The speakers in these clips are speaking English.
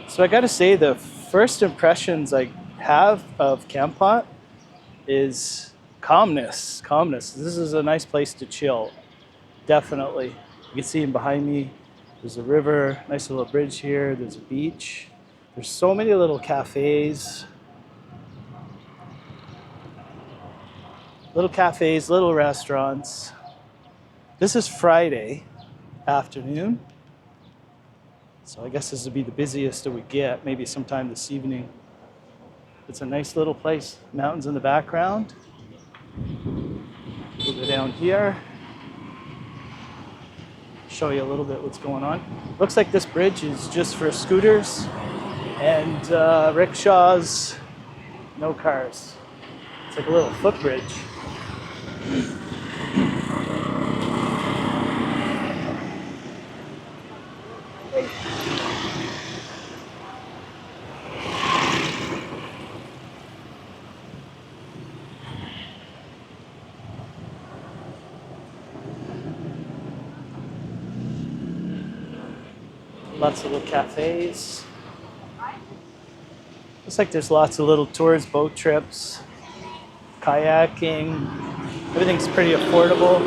So I gotta say, the first impressions I have of Kampot is calmness. Calmness. This is a nice place to chill. Definitely. You can see behind me, there's a river, nice little bridge here, there's a beach. There's so many little cafes. Little restaurants. This is Friday afternoon. So I guess this would be the busiest that we get, maybe sometime this evening. It's a nice little place. Mountains in the background. We'll go down here. Show you a little bit what's going on. Looks like this bridge is just for scooters and rickshaws, no cars. It's like a little footbridge. Lots of little cafes. Looks like there's lots of little tours, boat trips, kayaking. Everything's pretty affordable.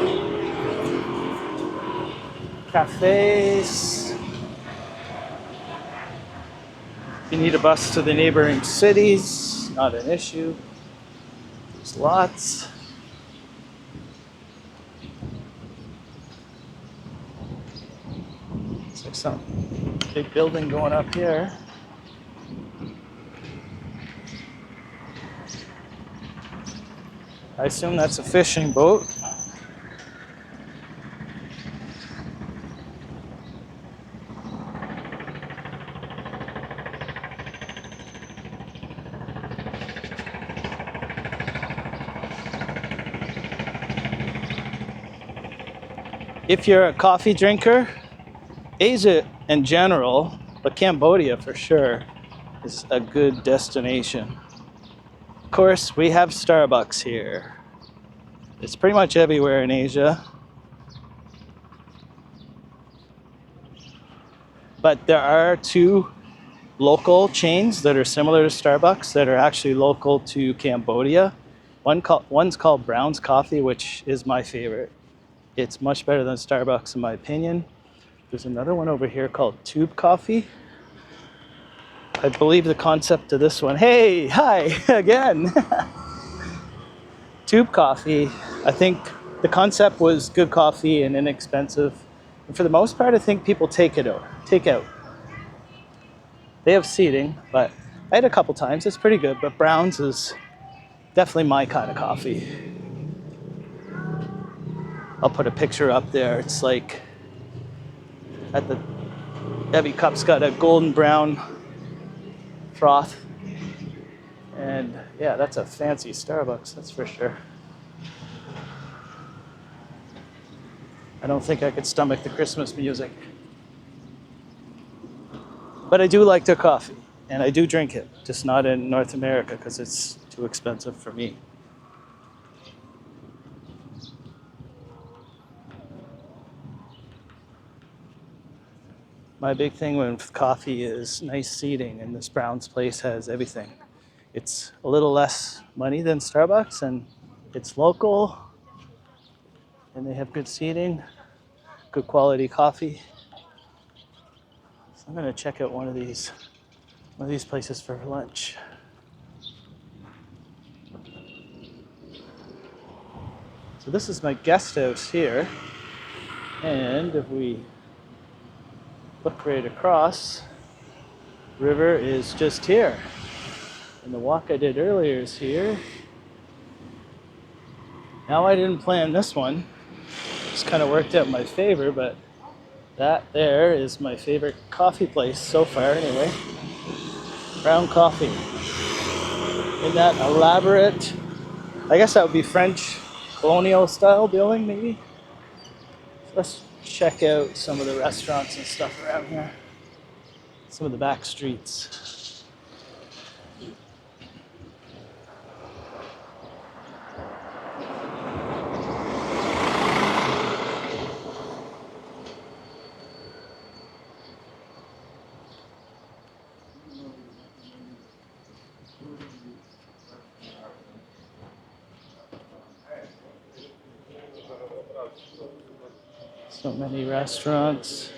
Cafes. If you need a bus to the neighboring cities, not an issue. There's lots. Looks like some big building going up here. I assume that's a fishing boat. If you're a coffee drinker, Asia in general, but Cambodia for sure, is a good destination. Of course, we have Starbucks here. It's pretty much everywhere in Asia. But there are two local chains that are similar to Starbucks that are actually local to Cambodia. One's called Brown's Coffee, which is my favorite. It's much better than Starbucks in my opinion. There's another one over here called Tube Coffee. I believe the concept of this one, hey, hi, again. Tube Coffee, I think the concept was good coffee and inexpensive. And for the most part, I think people take out. They have seating, but I had a couple times, it's pretty good, but Brown's is definitely my kind of coffee. I'll put a picture up there. It's like every cup's got a golden brown froth. And yeah, that's a fancy Starbucks, that's for sure. I don't think I could stomach the Christmas music. But I do like their coffee, and I do drink it, just not in North America because it's too expensive for me. My big thing with coffee is nice seating, and this Brown's place has everything. It's a little less money than Starbucks, and it's local, and they have good seating, good quality coffee. So I'm gonna check out one of these places for lunch. So this is my guest house here, and if we look right across, river is just here. And the walk I did earlier is here. Now I didn't plan this one. It's kind of worked out in my favor, but that there is my favorite coffee place so far anyway. Brown Coffee. In that elaborate, I guess that would be French colonial style building maybe. So let's check out some of the restaurants and stuff around here. Some of the back streets. So many restaurants.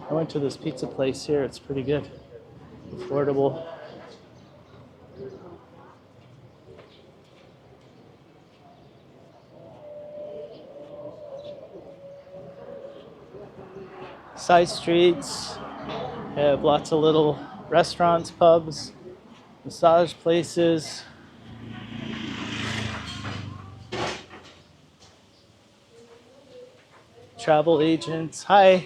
I went to this pizza place here. It's pretty good. Affordable. Side streets have lots of little restaurants, pubs, massage places. Travel agents. Hi.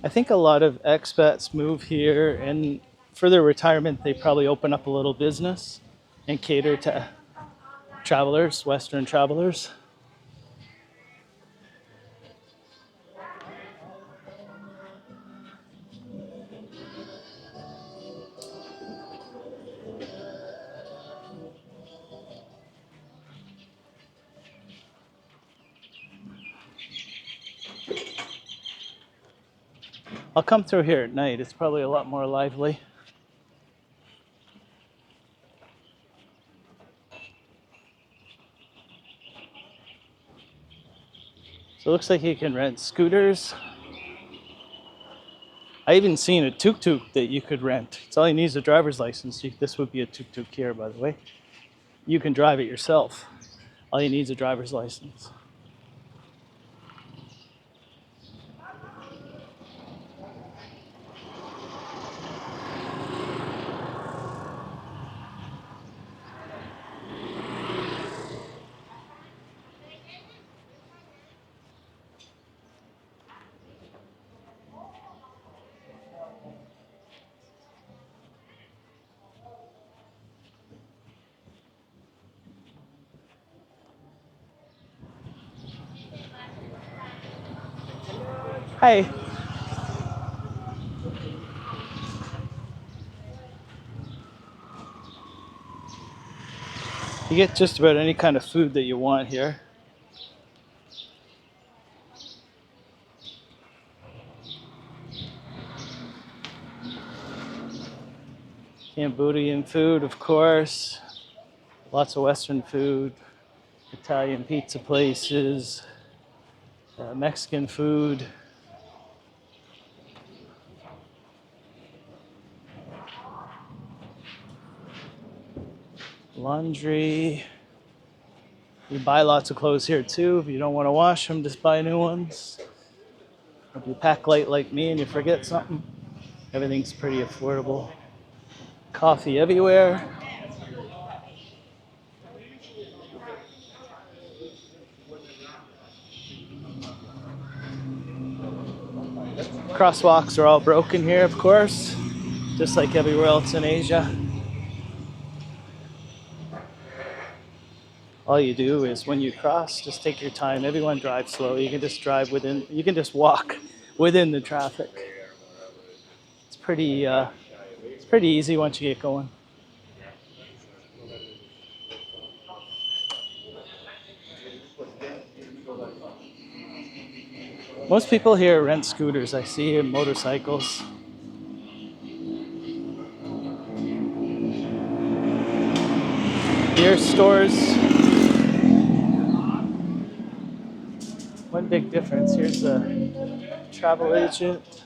I think a lot of expats move here, and for their retirement, they probably open up a little business and cater to travelers, Western travelers. I'll come through here at night. It's probably a lot more lively. So it looks like you can rent scooters. I even seen a tuk-tuk that you could rent. It's all you need is a driver's license. This would be a tuk-tuk here, by the way. You can drive it yourself. All you need is a driver's license. Hi. You get just about any kind of food that you want here. Cambodian food, of course. Lots of Western food. Italian pizza places. Mexican food. Laundry. You buy lots of clothes here too. If you don't want to wash them, just buy new ones. If you pack light like me and you forget something, everything's pretty affordable. Coffee everywhere. Crosswalks are all broken here, of course, just like everywhere else in Asia. All you do is when you cross, just take your time. Everyone drives slow. You can just you can just walk within the traffic. It's pretty easy once you get going. Most people here rent scooters. I see, and motorcycles. Beer stores. One big difference. Here's a travel agent.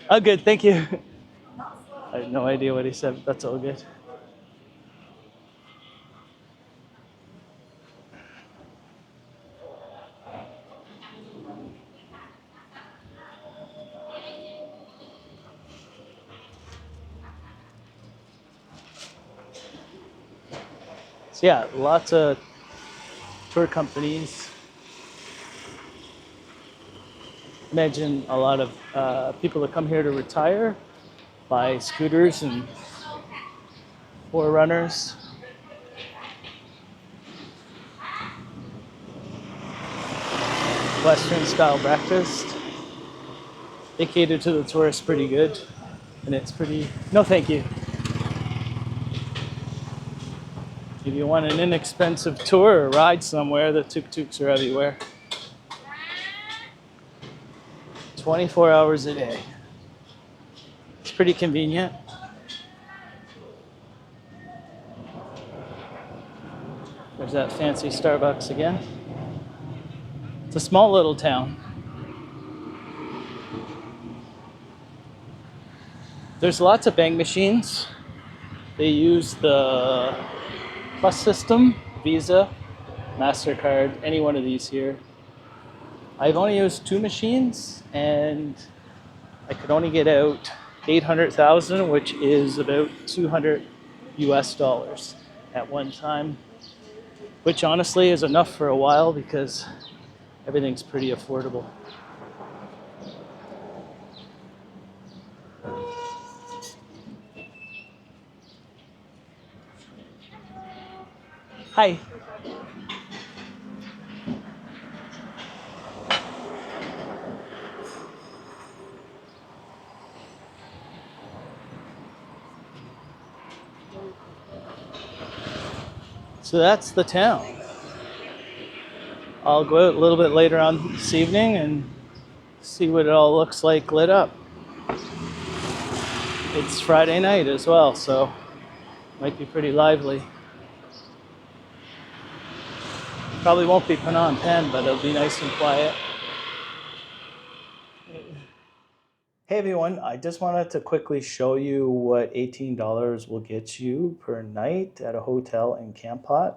Oh, good. Thank you. I have no idea what he said, but that's all good. So yeah, lots of tour companies. Imagine a lot of people that come here to retire buy scooters and forerunners. Western style breakfast. They cater to the tourists pretty good, and it's pretty. No, thank you. If you want an inexpensive tour or ride somewhere, the tuk-tuks are everywhere. 24 hours a day. It's pretty convenient. There's that fancy Starbucks again. It's a small little town. There's lots of bank machines. They use the Plus system, Visa, MasterCard, any one of these here. I've only used 2 machines and I could only get out 800,000, which is about 200 US dollars at one time, which honestly is enough for a while because everything's pretty affordable. Hi. So that's the town. I'll go out a little bit later on this evening and see what it all looks like lit up. It's Friday night as well, so might be pretty lively. Probably won't be Phnom Penh, but it'll be nice and quiet. Hey everyone, I just wanted to quickly show you what $18 will get you per night at a hotel in Kampot.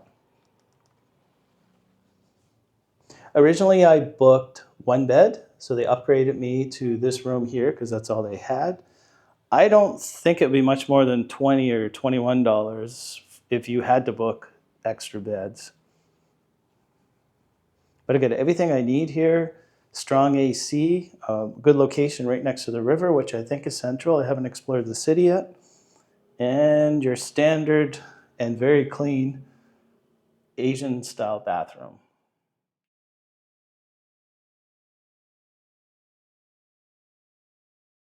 Originally I booked 1 bed, so they upgraded me to this room here because that's all they had. I don't think it would be much more than $20 or $21 if you had to book extra beds. But I got everything I need here. Strong AC, good location right next to the river, which I think is central. I haven't explored the city yet. And your standard and very clean Asian style bathroom.